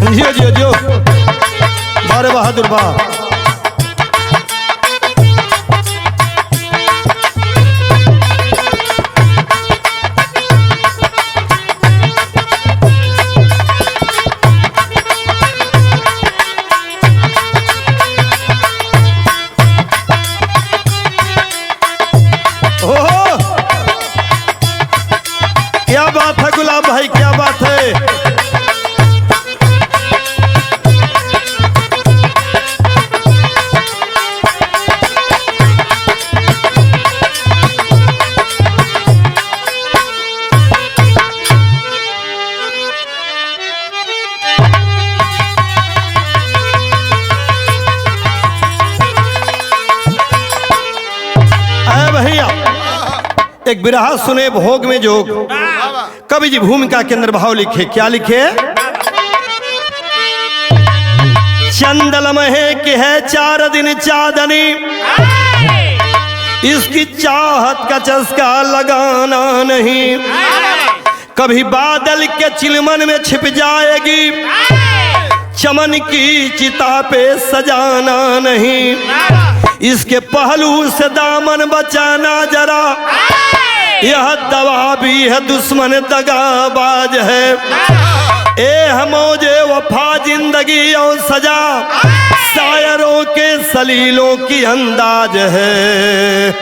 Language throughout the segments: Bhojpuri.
जियो जियो जियो बारे बहादुर बा। क्या बात है गुलाब भाई, क्या बात है। भैया एक बिरहा सुने भोग में जोग। कवि जी भूमिका के अंदर भाव लिखे, क्या लिखे? चंदल महे कि है 4 दिन चांदनी, इसकी चाहत का चस्का लगाना नहीं। कभी बादल के चिलमन में छिप जाएगी, चमन की चिता पे सजाना नहीं। इसके पहलू से दामन बचाना जरा, यह दवा भी है दुश्मन दगाबाज है। ए हमोजे वफा जिंदगी और सजा, शायरों के सलीलों की अंदाज है।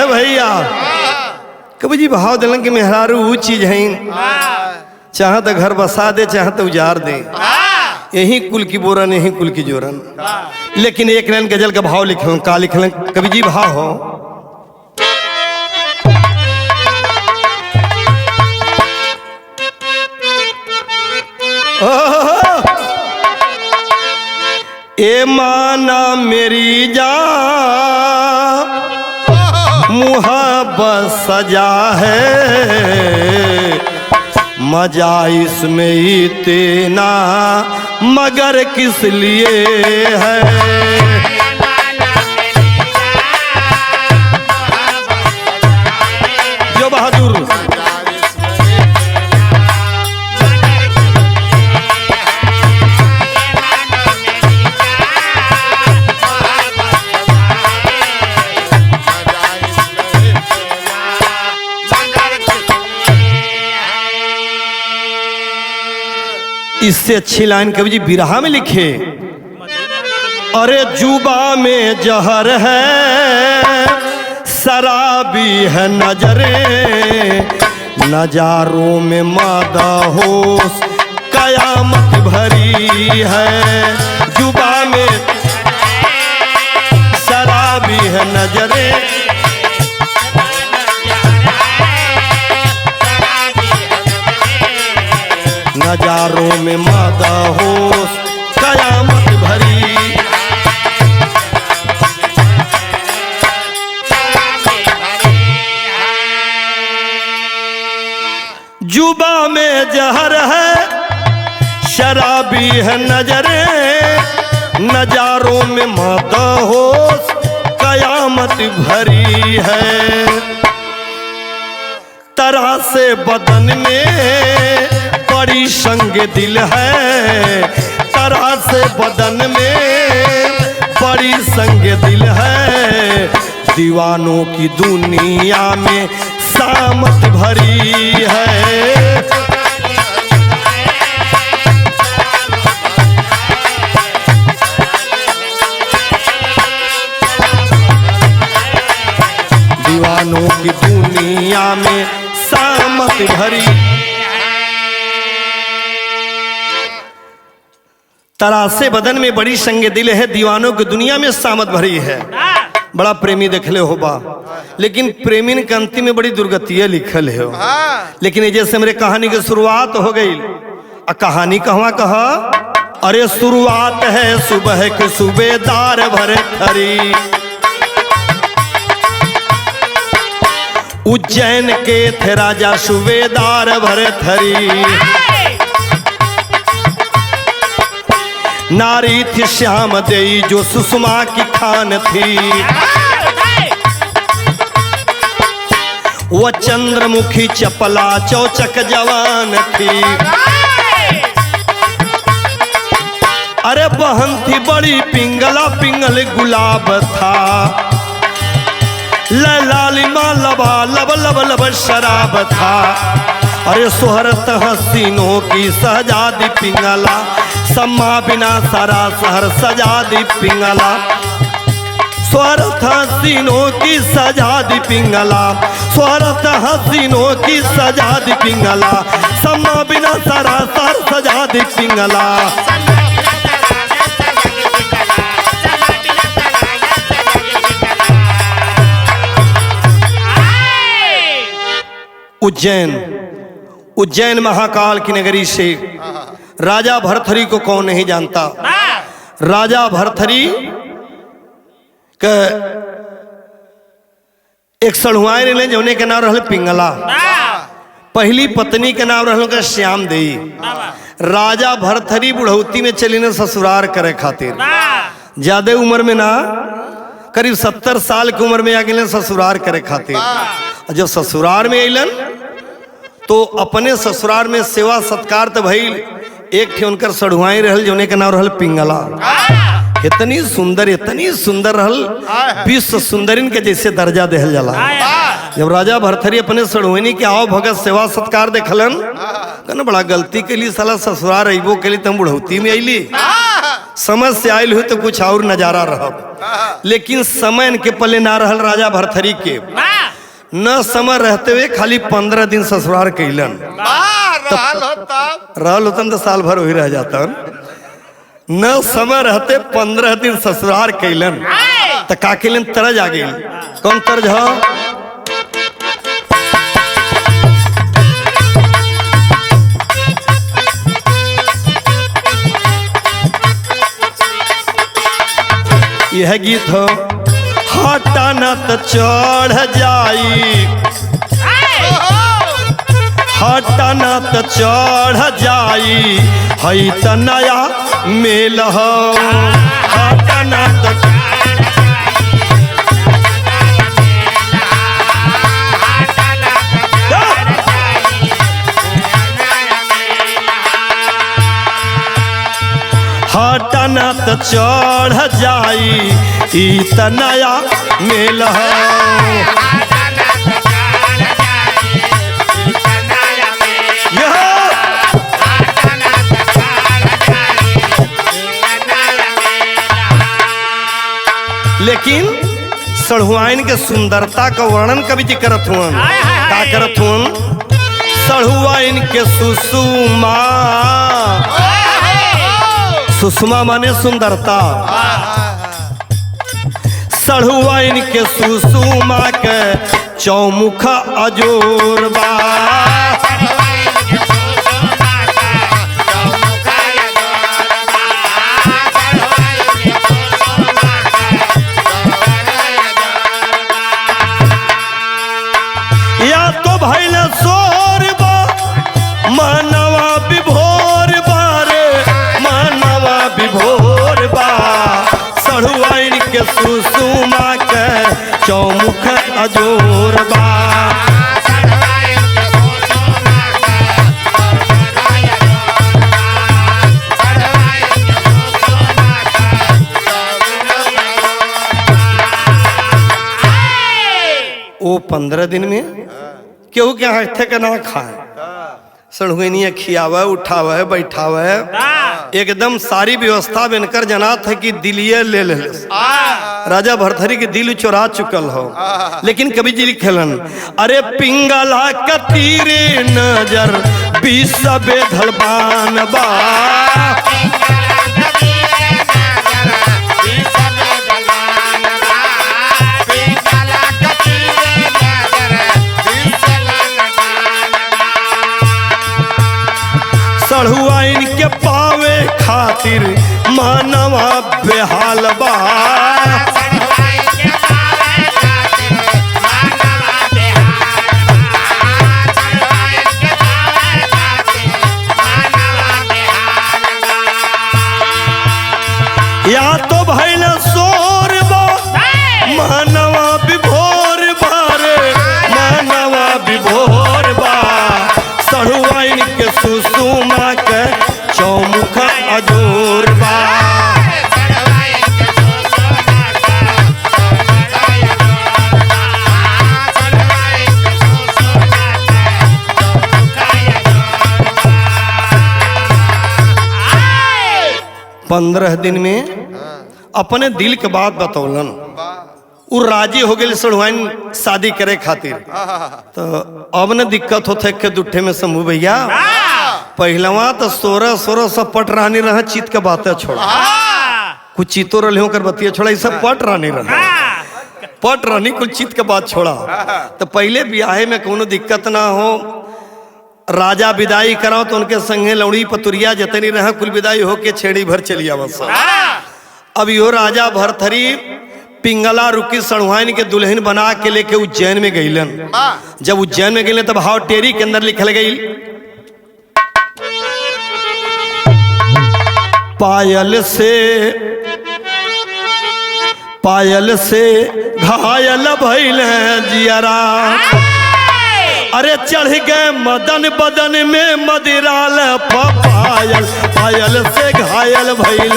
भैया कभी जी भाव दिलन की मेहरारू वो चीज है, चाहे तो घर बसा दे चाहे तो उजाड़ दे, यही कुल की बोरन यही कुल की जोरन। लेकिन एक लाइन गजल का भाव लिखे, का लिखलन कवि जी भाव हो। ए माना मेरी जान मुहब्बत सजा है, मजा इसमें इतना मगर किस लिए है। जो बहादुर इससे अच्छी लाइन कवि जी बिरहा में लिखे। अरे जुबा में जहर है, शराबी है नजरे, नजारों में मादा होश कयामत भरी है। जुबा में शराबी है नजरे, नजारों में मादा होश कयामत भरी। जुबा में जहर है, शराबी है नजरे, नजारों में मादा होश कयामत भरी है। तरह से बदन में बड़ी संग दिल है, तरह से बदन में बड़ी संग दिल है। दीवानों की दुनिया में सामत भरी है। दीवानों की दुनिया में सामत भरी। तरासे बदन में बड़ी संगे दिल है, दीवानों की दुनिया में सामत भरी है। बड़ा प्रेमी देखले हो बा, लेकिन प्रेमी के अंतिम में बड़ी दुर्गतियां लिखल है। लेकिन जैसे मेरे कहानी की शुरुआत हो गई, कहानी कहवा कहा? अरे शुरुआत है सुबह के सूबेदार भरे थरी, उज्जैन के थे राजा सूबेदार भरे थरी। नारी थी श्याम देई जो सुषमा की खान थी, वह चंद्रमुखी चपला चौचक जवान थी। अरे बहन थी बड़ी पिंगला पिंगल गुलाब था, लालिमा लबा लब लब लब शराब था। अरे सोहरत हसीनों की सजादी पिंगला, सम्मा बिना सारा शहर सजादी पिंगला। सोहरत हसीनों की सजादी पिंगला, सोहरत हसीनों की सजादी पिंगला, सम्मा बिना सारा शहर सजादी पिंगला। उज्जैन महाकाल की नगरी से राजा भरथरी को कौन नहीं जानता। राजा भरथरी का एक सढ़ुआए रहे जौने के नाम रहल पिंगला, पहली पत्नी के नाम रहल का श्याम देई। राजा भरथरी बुढ़ौती में चली न ससुरार करे खातिर, ज्यादा उम्र में ना, करीब 70 साल की उम्र में आ गए ससुरार करे खातिर। जब ससुरार में अलन तो अपने ससुरार में सेवा सत्कार तो भइल। एक थे उनकर सढ़ुआई रहल जौने का नाम रहल पिंगला। इतनी सुंदर रहल, विश्व सुंदरिन के जैसे दर्जा देहल जाला। जब राजा भरथरी अपने सढ़ुआनी के आओ भगत सेवा सत्कार देखलन, कहना बड़ा गलती के लिए साला ससुरार अइबो के लिए तुम बुढ़ौती में अइली, समझ से आयल हुई तो कुछ और नजारा रह। लेकिन समय इनके पल्ले ना रहल राजा भरथरी के, न समय रहते हुए खाली 15 दिन ससुरार कैलन। रहल होतन तो साल भर वही रह जाता। न समय रहते 15 दिन ससुरार कैलन तो का कैलन, तरज आ गई। कौन तरज हो? यह गीत हो, हटा न त चढ़ जाई, हटा न त चढ़ जाई, हई त नया मेल हो। हटा न त हटा न त चढ़ जाई, ई त नया मेल हो। लेकिन सढ़ुआइन के सुंदरता का वर्णन कभी जी करत हुआ, का करत हुआ? सढ़ुआइन के सुषमा, सुषमा माने सुंदरता। सढ़ुआइन के सुषमा के चौमुख अजोरबा। या तो भइल सोरबा मानवा विभोर बारे, मानवा विभोर बा। सढ़ुआइन के सुषमा के चौमुख अजोर बा। वो 15 दिन में केहू के हाथे का ना खाए, सढ़ुआइनिया खियावे, उठावे, बैठावे, एकदम सारी व्यवस्था बनकर जनात है कि दिलिये ले ले। राजा भरथरी के दिल चोरा चुकल हो। लेकिन कवि जी लिखलन, अरे पिंगला कतीरे नजर बीस बेधल बान बा। सढ़ुआइन के पावे खातिर मानवा बेहाल बा। या तो भइल सोरबा मानवा विभोर बारे, मानवा 15 दिन में अपने दिल के बात बतौलन। उ राजी हो गए सड़ुआइन शादी करे खातिर। तो अब न दिक्कत होता के दुठे में शंभू भैया। पहलवा तो 16 सब पट रानी रहा, चित के बातें छोड़ा। कुछ चीतो रहे होकर बतिया छोड़ा, ये सब पट रानी रहा, पट रानी कुछ चित के बात छोड़ा। तो पहले ब्याहे में कोनो दिक्कत ना हो, राजा विदाई कराओ तो उनके संगे लौड़ी पतुरिया जतनी रहा कुल विदाई होके छेड़ी भर चली आवस। अब यो राजा भरथरी पिंगला रुकी सड़ुआइन के दुल्हन बना के लेके उज्जैन में गईलन। जब उज्जैन में गईलन तब हाव टेरी के अंदर लिखल गई, पायल से घायल भइल जियरा, अरे चढ़ गए मदन बदन में मदिराल पायल, पायल से घायल भइल।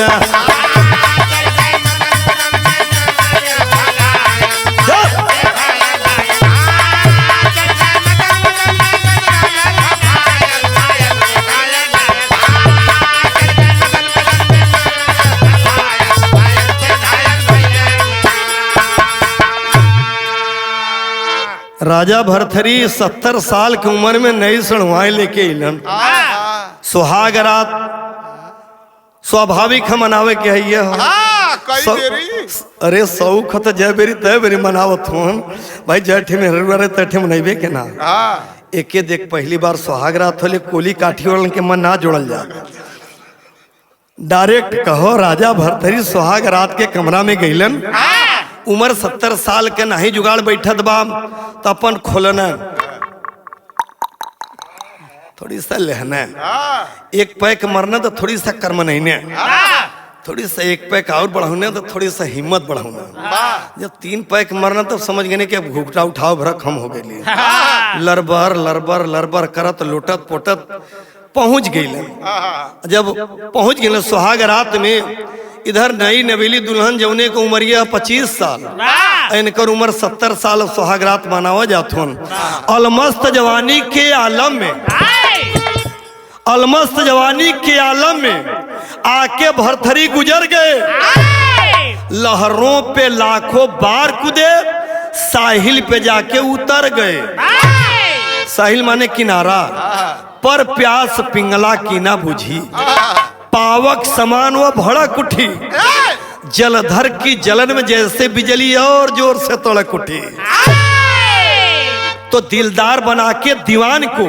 राजा भरथरी 70 साल की उम्र में नई सड़ुआएं लेके इलन। सुहाग रात स्वाभाविक हम मनावे के है ये। अरे सौख तो जय बेरी तय बेरी मनावत हूँ भाई, जैठे में हर तैठे मनैबे के ना। एके देख पहली बार सुहाग रात होले कोली काठी वालन के मन ना जोड़ल जा, डायरेक्ट कहो राजा भरथरी सुहाग रात के कमरा में गईलन। उम्र 70 साल के नहीं जुगाड़ बैठत बा तो अपन खोलना थोड़ी सा लहना, एक पैक मरना तो थोड़ी सा कर्म नहीं ने, थोड़ी सा एक पैक और बढ़ाने तो थोड़ी सा हिम्मत बढ़ाना। जब 3 पैक मरना तो समझ गए कि अब घुघटा उठाओ भरा कम हो गई। लरबर लरबर लरबर करत लोटत पोटत पहुंच गई। जब पहुंच गए सुहाग रात में, इधर नई नवेली दुल्हन जौने को उम्र 25 साल, इनकर उम्र 70 साल सुहाग रात मनावा जाथुन। अलमस्त जवानी के आलम में, अलमस्त जवानी के आलम में आके भरथरी गुजर गए। लहरों पे लाखों बार कूदे, साहिल पे जाके उतर गए। साहिल माने किनारा, पर प्यास पिंगला की ना बुझी, पावक समान व भड़क उठी, जलधर की जलन में जैसे बिजली और जोर से तड़क उठी। तो दिलदार बना के दीवान को,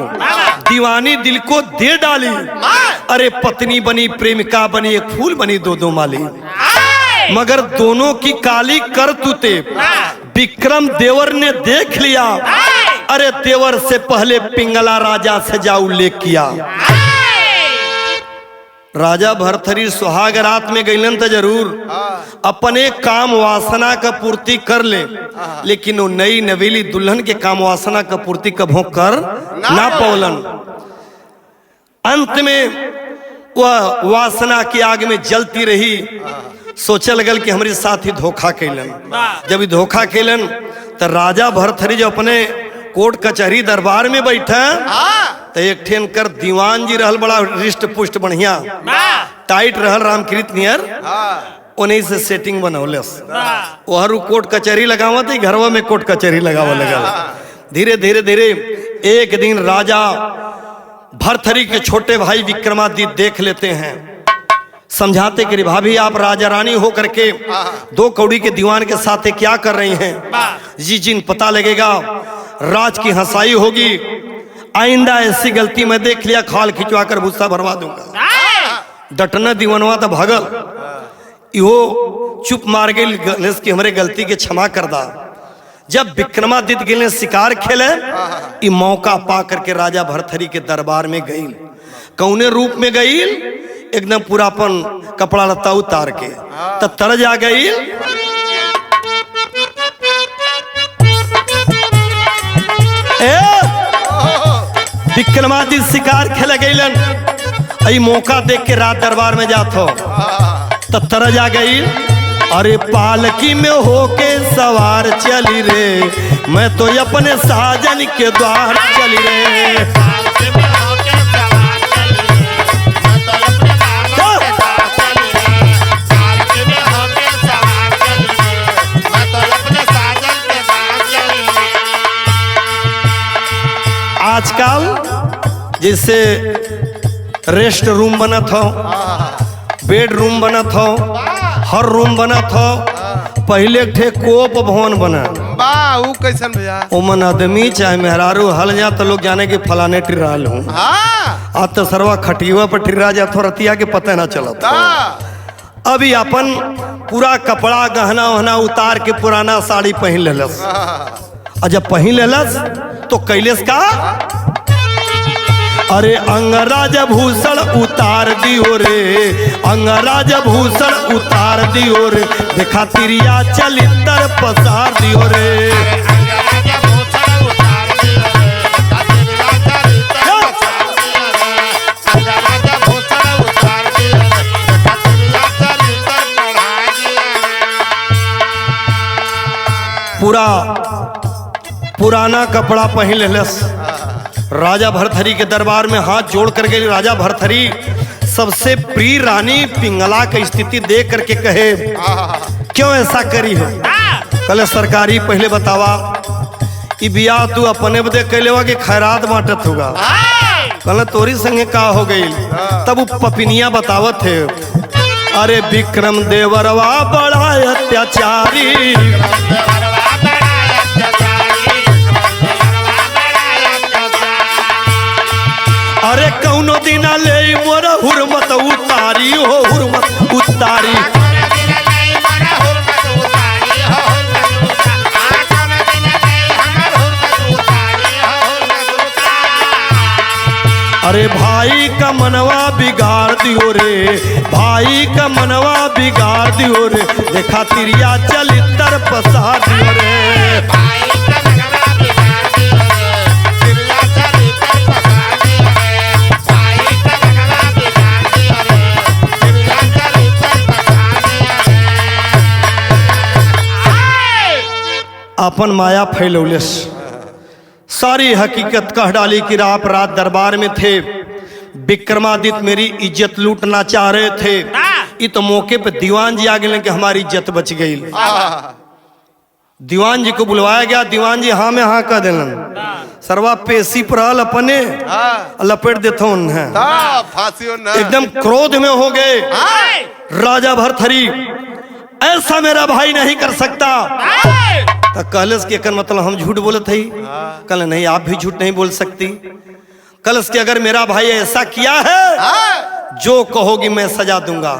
दीवानी दिल को दे डाली। अरे पत्नी बनी, प्रेमिका बनी, एक फूल बनी, दो माली। मगर दोनों की काली कर तूते विक्रम देवर ने देख लिया। अरे देवर से पहले पिंगला राजा से जा उल्लेख किया। राजा भरथरी सुहाग रात में गईलन तो जरूर अपने काम वासना का पूर्ति कर ले, लेकिन वो नई नवेली दुल्हन के काम वासना का पूर्ति कभो कर ना पौलन। अंत में वह वासना की आग में जलती रही। सोचे लगल कि हमारे साथ ही धोखा कैलन। जब धोखा कैलन तो राजा भरथरी जो अपने कोर्ट कचहरी दरबार में बैठा तो एक ठेन कर दीवान जी रहल, बड़ा रिष्ट पुष्ट बढ़िया टाइट रहल, रामकृत नियर, उन्हीं से सेटिंग बनौलस। वह कोर्ट कचहरी लगावत, घरवा में कोर्ट कचहरी लगावा लगा। धीरे धीरे धीरे एक दिन राजा भरथरी के छोटे भाई विक्रमादित्य देख लेते हैं, समझाते कि भाभी आप राजा रानी हो करके 2 कौड़ी के दीवान के साथ क्या कर रही हैं? जी जिन पता लगेगा राज की हंसाई होगी, आइंदा ऐसी गलती मैं देख लिया खाल खिंचवा कर भूसा भरवा दूंगा। डटना दीवानवा तो भगल, इहो चुप मार गई गणेश की हमारे गलती के क्षमा कर दा। जब विक्रमादित्य गिल ने शिकार खेले, ये मौका पा करके राजा भरथरी के दरबार में गई। कौने रूप में गई? एकदम पूरापन कपड़ा लत्ता उतार के तब तरज आ गई। विक्रमादित्य शिकार खेल गईलन, आई मौका देख के रात दरबार में जात हो तब तरज आ गई। अरे पालकी में होके सवार चली रे, मैं तो अपने साजन के द्वार चली रे। आजकल जैसे रेस्ट रूम बनत हो, बेड रूम बनत हो, हर रूम बनत हो, पहले थे कोप भवन बना ऊ कैसन भैया? ओमन आदमी चाहे मेहरारू हल जा तो लोग जाने के फलाने टिराल हूँ। आज तो सरवा खटिया पर टिरा जा तो रतिया के पता ना चलत। अभी अपन पूरा कपड़ा गहना वहना उतार के पुराना साड़ी पहन लेलस। और जब पहन लेलस तो कैलेस का, अरे अंगराज भूषण उतार दियो रे, अंगराज भूषण उतार दियो रे, देखा तिरिया चलितर पसार दियो रे। पूरा पुराना कपड़ा पहन लेलस। राजा भरथरी के दरबार में हाथ जोड़ कर गई। राजा भरथरी सबसे प्रिय रानी पिंगला की स्थिति देख करके कहे, क्यों ऐसा करी हो? कल सरकारी पहले बतावा, ई बियाह तू अपने बदे कैले कि खैरात बांटत होगा? कल तोरी संगे का हो गई? तब वो पपिनिया बतावत थे, अरे विक्रम देवरवा बड़ा अत्याचारी, अरे कौनो दिना ले मोर हुरमत उतारी हो, हुरमत उतारी। अरे भाई का मनवा बिगाड़ दियो रे, भाई का मनवा बिगाड़ दियो रे, देखा तिरिया चलितर पसार दियो रे। अपन माया फैलौलेस, सारी हकीकत कह डाली कि आप रात दरबार में थे, विक्रमादित्य मेरी इज्जत लूटना चाह रहे थे। ये तो मौके पे दीवान जी आ गए कि हमारी इज्जत बच गई। दीवान जी को बुलवाया गया। दीवान जी हाँ में हाँ कह दिलन। सरवा पेशी पर अपने लपेट देते एकदम क्रोध में हो गए। राजा भरथरी ऐसा मेरा भाई नहीं कर सकता। तो कलश के कर मतलब हम झूठ बोलत है? कल नहीं, आप भी झूठ नहीं बोल सकती। कलश के अगर मेरा भाई ऐसा किया है जो कहोगी मैं सजा दूंगा।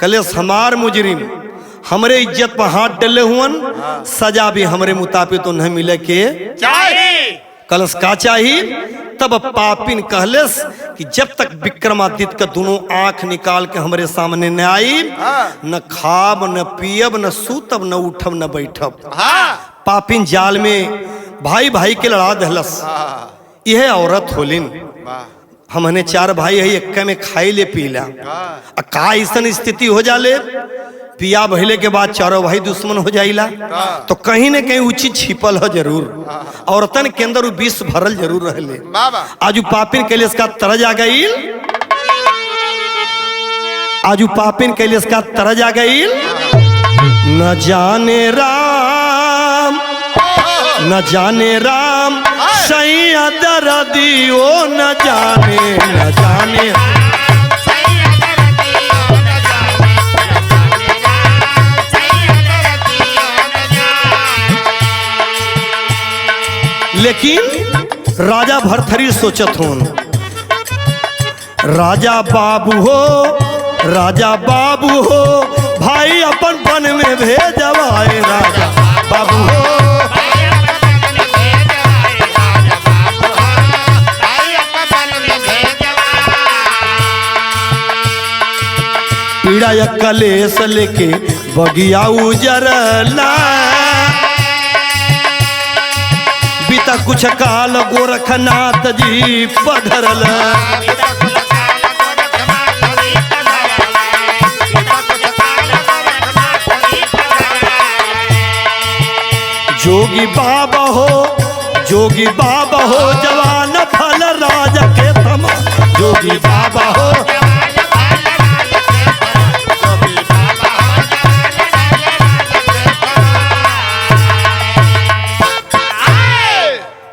कलश हमार मुजरिम हमरे इज्जत पर हाथ डले हुअन, सजा भी हमरे मुताबिक तो नहीं मिले के चाहिए। कलश का चाहिए? तब पापिन कहलस कि जब तक विक्रमादित्य का दोनों आंख निकाल के हमारे सामने न आई, न खाब न पियब न सूतब न उठब न बैठब। पापिन जाल में भाई भाई के लड़ा दहलस। यह औरत होलिन। हमने 4 भाई है, एक में खाई ले पी ला। का ऐसा स्थिति हो जाले, पिया भइले के बाद 4 भाई दुश्मन हो जाइला, तो कहीं न कहीं उचित छिपल हो जरूर। औरतन के अंदर विष भरल जरूर रहले। आज पापिन के लिए इसका तरज आ गई, आज पापिन के लिए इसका तरज आ गई। न जाने राम, न जाने राम सैया दर्दियो, न जाने, न जाने लेकिन राजा भरथरी सोचत होन, राजा बाबू हो, राजा बाबू हो, भाई अपन वन में भेजवाए। राजा बाबू हो, पीड़ा या कलेश लेके बगिया उजरला, बीता कुछ काल गोरखनाथ जी पधरल। जोगी बाबा हो, जोगी बाबा हो, जवान फल राजा के थमा। जोगी बाबा हो,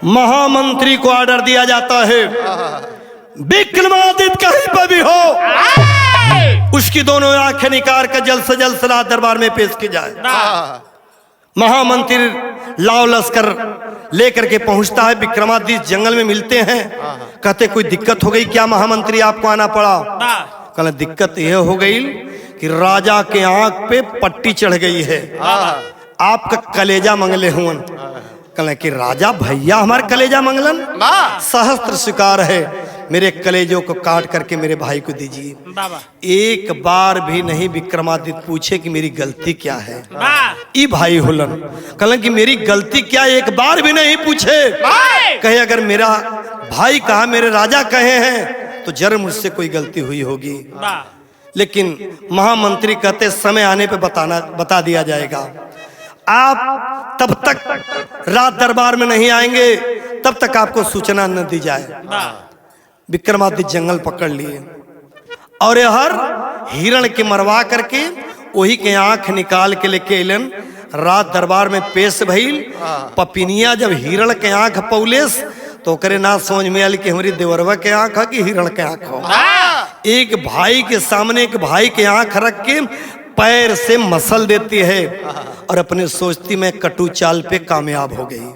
महामंत्री को ऑर्डर दिया जाता है, विक्रमादित्य कहीं पर भी हो उसकी दोनों आंखें निकाल कर जल्द से जल्द राज दरबार में पेश की जाए। महामंत्री लाव लश्कर लेकर के पहुंचता है। विक्रमादित्य जंगल में मिलते हैं, कहते कोई दिक्कत हो गई क्या महामंत्री, आपको आना पड़ा? कहले दिक्कत यह हो गई कि राजा के आंख पे पट्टी चढ़ गई है, आपका कलेजा मंगले हुन। कहले कि राजा भैया हमारे कलेजा मंगलन? सहस्त्र शिकार है, मेरे कलेजों को काट करके मेरे भाई को दीजिए। एक बार भी नहीं विक्रमादित्य पूछे कि मेरी गलती क्या है। ई भाई हुलन कहलन कि मेरी गलती क्या, एक बार भी नहीं पूछे। कहे अगर मेरा भाई कहा, मेरे राजा कहे हैं तो जरूर मुझसे कोई गलती हुई होगी। लेकिन महामंत्री कहते समय आने पे बता दिया जाएगा। आप तब तक राज दरबार में नहीं आएंगे तब तक आपको सूचना न दी जाए। विक्रमादित्य जंगल पकड़ लिए और हर हिरण के मरवा करके वही के आंख निकाल के लेके अलन। राज दरबार में पेश भइल। पपिनिया जब हिरण के आंख पौलेस तो करे ना समझ में आयल कि हमारी देवरवा के आंख है कि हिरण के आंख हो। एक भाई के सामने एक भाई के आंख रख के पैर से मसल देती है और अपने सोचती में कटु चाल पे कामयाब हो गई।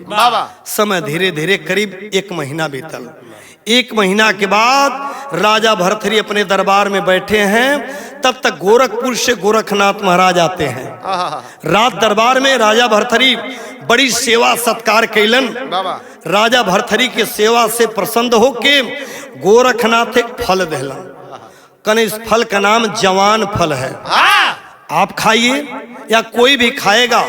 समय धीरे धीरे करीब 1 महीना बीतल। 1 महीना के बाद राजा भरथरी अपने दरबार में बैठे हैं। तब तक गोरखपुर से गोरखनाथ महाराज आते हैं। राज दरबार में राजा भरथरी बड़ी सेवा सत्कार कैलन। राजा भरथरी के सेवा से प्रसन्न होके गोरखनाथ एक फल देलन। कने इस फल का नाम जवान फल है, आप खाइए या कोई भी खाएगा,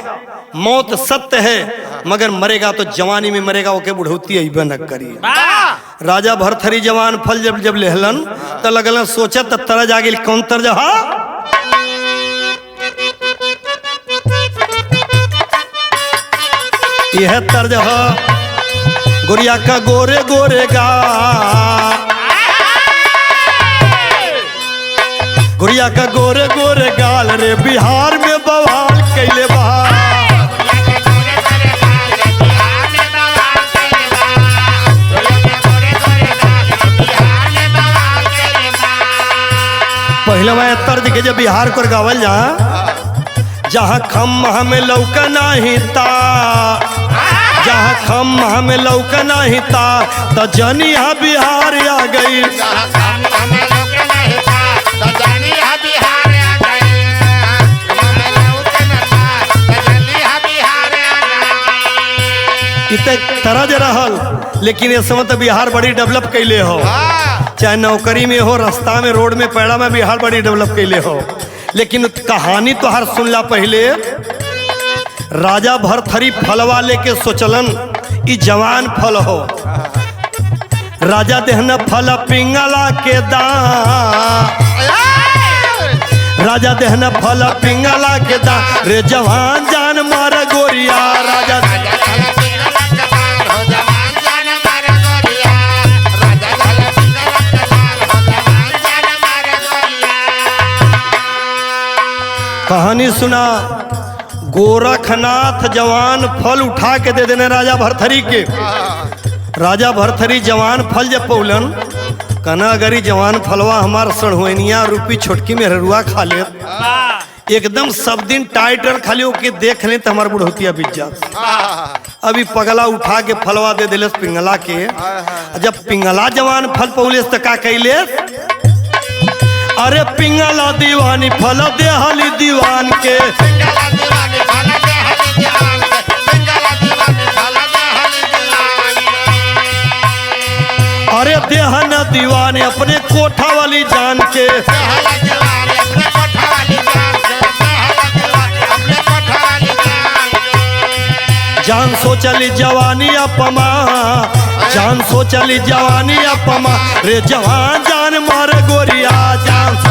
मौत सत्य है मगर मरेगा तो जवानी में मरेगा, ओके बुढ़ौती अइबे न करी। राजा भरथरी जवान फल जब लेहलन तो लगलन सोचत तरज आ गेल। कौन तरज? यह तर्ज है गुड़िया का गोरे गोरे गा, गुड़िया का गोरे गोरे गाल रे बिहार में बवाल कैले बहार। पहले मैं तर्ज के जब बिहार को गावल जा, जहाँ खम हमें लौका नहीं ता, जहाँ खम हमें लौका नहीं ता तो जनिया बिहार आ गई। इतने तरज रहल लेकिन इस समय तो बिहार बड़ी डेवलप कैले हो, चाहे नौकरी में हो, रास्ता में, रोड में, पैड़ा में बिहार बड़ी डेवलप कैले हो। लेकिन कहानी तो हर सुनला पहले राजा भरथरी फलवा लेके सोचलन ई जवान फल हो। राजा देहना फल पिंगला के दान, राजा देहना फल पिंगला के दान रे जवान जान मार गोरिया। राजा कहानी सुना, गोरखनाथ जवान फल उठा के दे देने राजा भरथरी के। राजा भरथरी जवान फल जब पौलन कना अगर जवान फलवा हमार सड़हुनिया रूपी छोटकी में हरुआ खा ले, एकदम सब दिन टाइटर खाली होके देख ले तो हमार बुढ़ौतिया बीत जात। अभी पगला उठा के फलवा दे दिले पिंगला के। जब पिंगला जवान फल पौले तो का कैले, अरे पिंगला दीवानी फल देहली दीवान के। अरे देहन दीवाने अपने कोठा वाली जान के। जान सो चली जवानी अपमा, जान सो चली जवानी अपमा रे जवान जान मार गोरिया। जान सो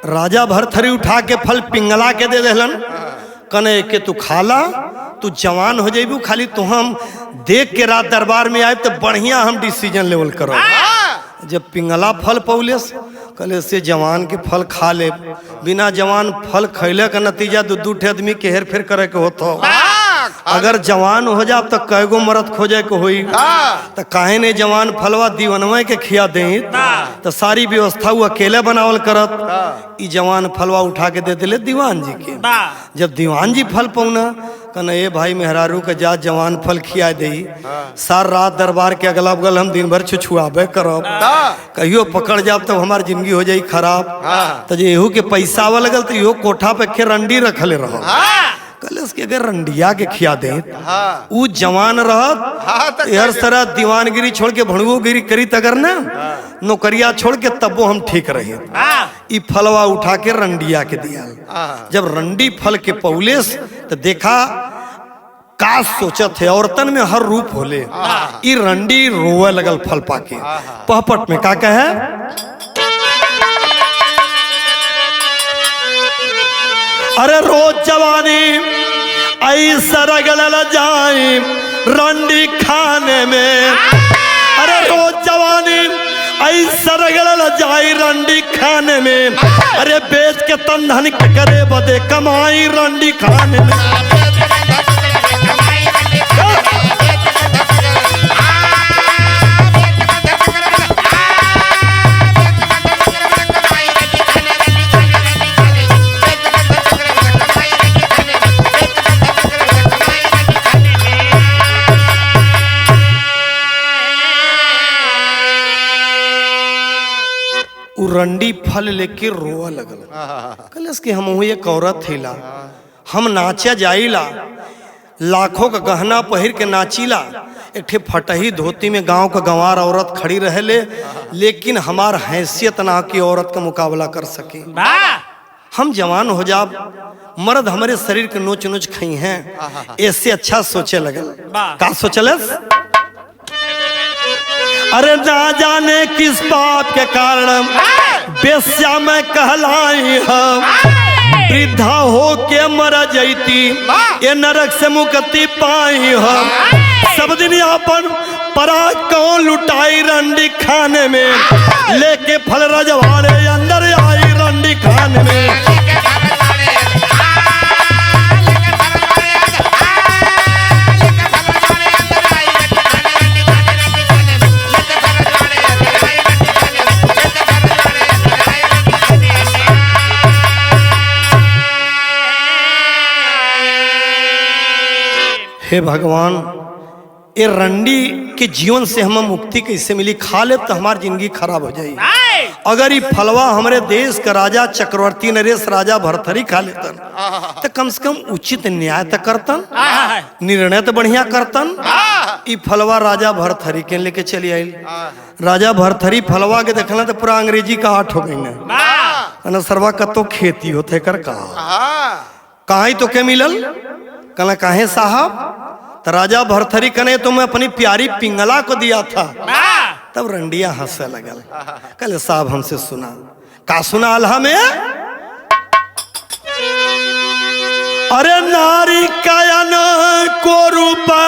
राजा भरथरी उठा के फल पिंगला के दे देलन। कने के तू खाला, तू जवान हो जाइबू, खाली तू हम देख के रात दरबार में आए तो बढ़िया हम डिसीजन लेवल करो। जब पिंगला फल पौलेस कहले से जवान के फल खा ले, बिना जवान फल खैले का नतीजा दू दू ठे आदमी के हेर फेर करे के होता। अगर जवान हो जाब तो कैगो मरद खोजे के होई, तो काहे ने जवान फलवा दीवनवा के खिया दे, तो सारी व्यवस्था वो अकेले बनावल करत। ई जवान फलवा उठा के दे दिले दीवान जी के। जब दीवान जी फल पौना कहना ये भाई मेहरारू के जा जवान फल खिया दे, सार रात दरबार के अगला बगल हम दिन भर छुछुआबे करब, कहियो पकड़ जाब तब हमार जिंदगी हो जाई खराब। तो एहू के पैसा आवा लगल तो इहो कोठा पे के रंडी रखले रहो। कलस के अगर रंडिया के खिया दे उ जवान रहत, हर तरह दीवानगिरी छोड़ के भणुगिरी करी तगर ना नौकरिया छोड़ के तबो हम ठीक रहे। ई फलवा उठा के रंडिया के दिया। जब रंडी फल के पौलेस तो देखा का सोचत है, औरतन में हर रूप होले। ई रंडी रोवे लगल फल पाके, पहपट में का कहे, अरे रोज जवानी ऐसा रगड़ल जाए रंडी खाने में, अरे रोज जवानी ऐसा रगड़ल जाए रंडी खाने में, अरे बेच के तंधन करे बदे कमाई रंडी खाने में। रंडी फल लेके रोआ लगल। कलस के हम एक औरत थीला, हम नाचा जाइला, लाखों का गहना पहिर के नाचीला, एक ठे फटही धोती में गांव का गंवार औरत खड़ी रहले, लेकिन हमार हैसियत ना की औरत का मुकाबला कर सके। हम जवान हो जाब, मर्द हमारे शरीर के नोच नोच खई हैं, ऐसे अच्छा सोचे लगल। का सोचलस, अरे ना जाने किस पाप के कारण बेस्या में कहलाई हम, वृद्धा हो के मर जैती ये नरक से मुक्ति पाई हम। सब दिन अपन पराग कौन लुटाई रंडी खाने में, लेके फल रजवाड़े अंदर आई रंडी खाने में। हे भगवान, ये रंडी के जीवन से हम मुक्ति कैसे मिली? खा ले तो हमारी जिंदगी खराब हो जाएगी। अगर ये फलवा हमारे देश का राजा चक्रवर्ती नरेश राजा भरथरी खा लेतन तो कम से कम उचित न्याय तो करतन, निर्णय तो बढ़िया करतन। ये फलवा राजा भरथरी के लेके चली आई। राजा भरथरी फलवा के देखला तो पूरा अंग्रेजी का आठ हो गई ना, सरवा कतो खेती होते कर कहा तो के मिलल, कहला काहे साहब, तो राजा भरथरी कने तो मैं अपनी प्यारी पिंगला को दिया था। तब रंडिया हंसे लगल, कहले साहब हमसे सुना, का सुना अल्लाह में, अरे नारी कायन को रूपा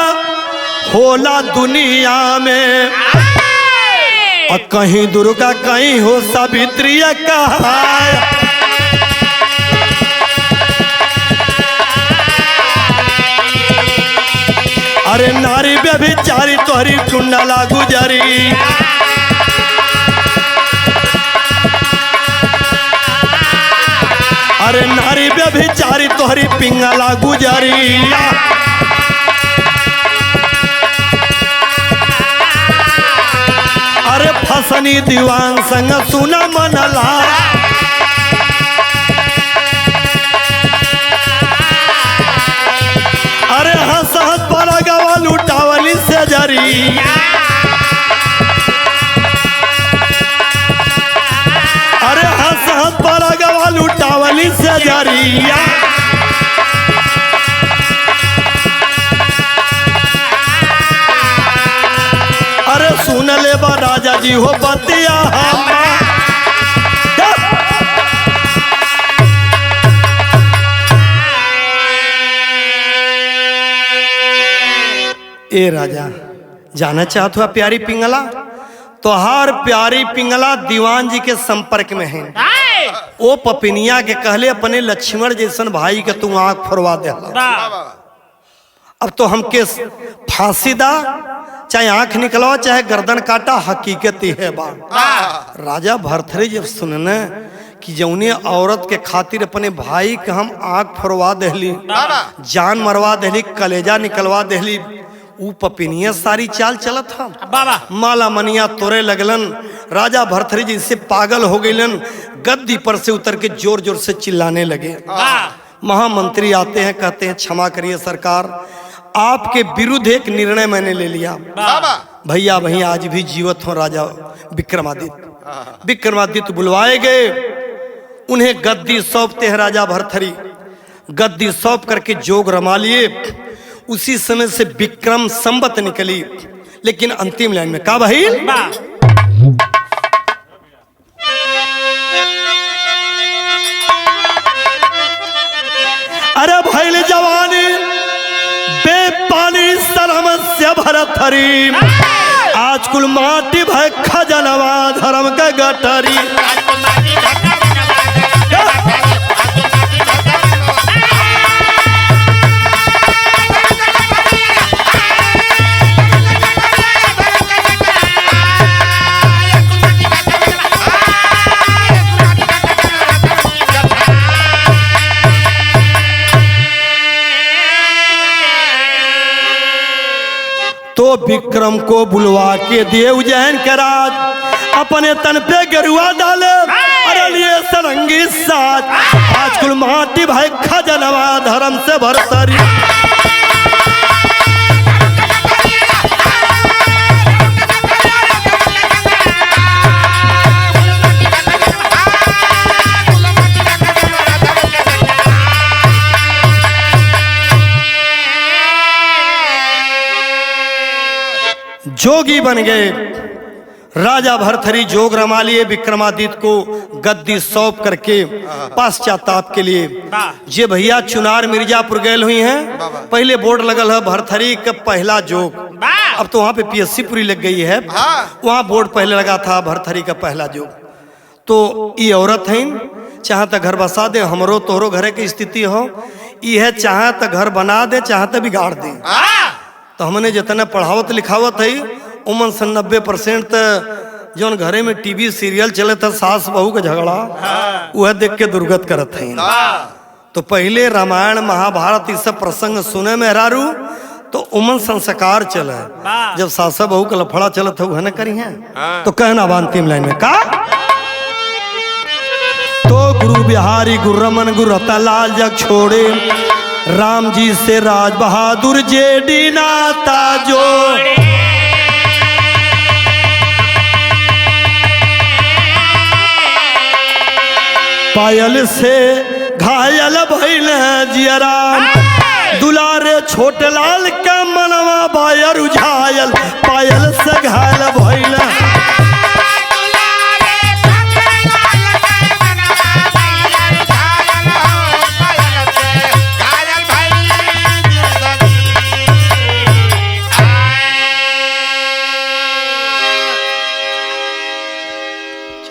होला दुनिया में, और कहीं दुर्गा कहीं हो सावित्री कहा। अरे नारी व्यभिचारी तोहरी कुंडला गुजरी, अरे नारी व्यभिचारी तोहरी पिंगला गुजरी। अरे फसनी दीवान संग सुना मनला, अरे हंस हंस बड़ा गवा लुटावली से जरी। अरे हंस हंस बड़ा गवा लुटावली से जरी। अरे सुन ले बा राजा जी हो बतिया हम, ए राजा जाना चाहत हुआ प्यारी पिंगला, तोहार प्यारी पिंगला दीवान जी के संपर्क में है। ओ पपिनिया के कहले अपने लक्ष्मण जैसन भाई के तू आंख फोड़वा दे। अब तो हमके फांसी दा, चाहे आंख निकलवा चाहे गर्दन काटा, हकीकत ही है बा। राजा भरथरी जब सुनने कि जौने औरत के खातिर अपने भाई के हम आंख फोड़वा देली, जान मरवा देली, कलेजा निकलवा देली, ऊ पपिनिया सारी चाल चलत हम माला मनिया तोरे लगलन। राजा भरथरी जी से पागल हो गईलन, गद्दी पर से उतर के जोर जोर से चिल्लाने लगे। महामंत्री आते हैं, कहते हैं क्षमा करिए सरकार, आपके विरुद्ध एक निर्णय मैंने ले लिया। भैया वहीं आज भी जीवित हो राजा विक्रमादित्य। विक्रमादित्य बुलवाए गए, उन्हें गद्दी सौंपते हैं राजा भरथरी। गद्दी सौंप करके जोग रमा लिए। उसी समय से विक्रम संवत निकली, लेकिन अंतिम लाइन में का भाई अरे भैल जवानी बेपानी सरमस्य भरथरी, आज कुल माटी भय खजनवा धर्म का गटरी। तो विक्रम को बुलवा के दिए उज्जैन के राज, अपने तन पे गेरुआ डाले, अरे लिए सरंगी साज, आज कुल माटी भाई खजनवा धर्म से भरथरी। जोगी बन गए राजा भरथरी, जोग रमा लिए। विक्रमादित्य को गद्दी सौंप करके पश्चाताप के लिए जे भैया चुनार मिर्जापुर गए हुई हैं, पहले बोर्ड लगल है भरथरी का पहला जोग। अब तो वहाँ पे पीएससी पूरी लग गई है, वहाँ बोर्ड पहले लगा था भरथरी का पहला जोग। तो ये औरत है, चाहे तो घर बसा दे, हमरो तोहरो घरे की स्थिति हो, यह चाहे तो घर बना दे, चाहे तो बिगाड़ दे। तो हमने जितना पढ़ावत लिखावत है उमन 90% जो घरे में टीवी सीरियल चले था सास बहू का झगड़ा, वह देख के दुर्गत करत है। तो पहले रामायण महाभारत इस सब प्रसंग सुने में हरारू तो उमन संस्कार चले, जब सास बहू का लफड़ा चलत है वह न करी है। तो कहना अंतिम लाइन में का, तो गुरु बिहारी गुरु रमन गुरु रतनलाल जग छोड़े, राम जी से राज बहादुर जेडी नाता जोड़े। पायल से घायल भइल जियरा, दुलारे छोटे लाल का मनवा बायर उझायल, पायल से घायल भइल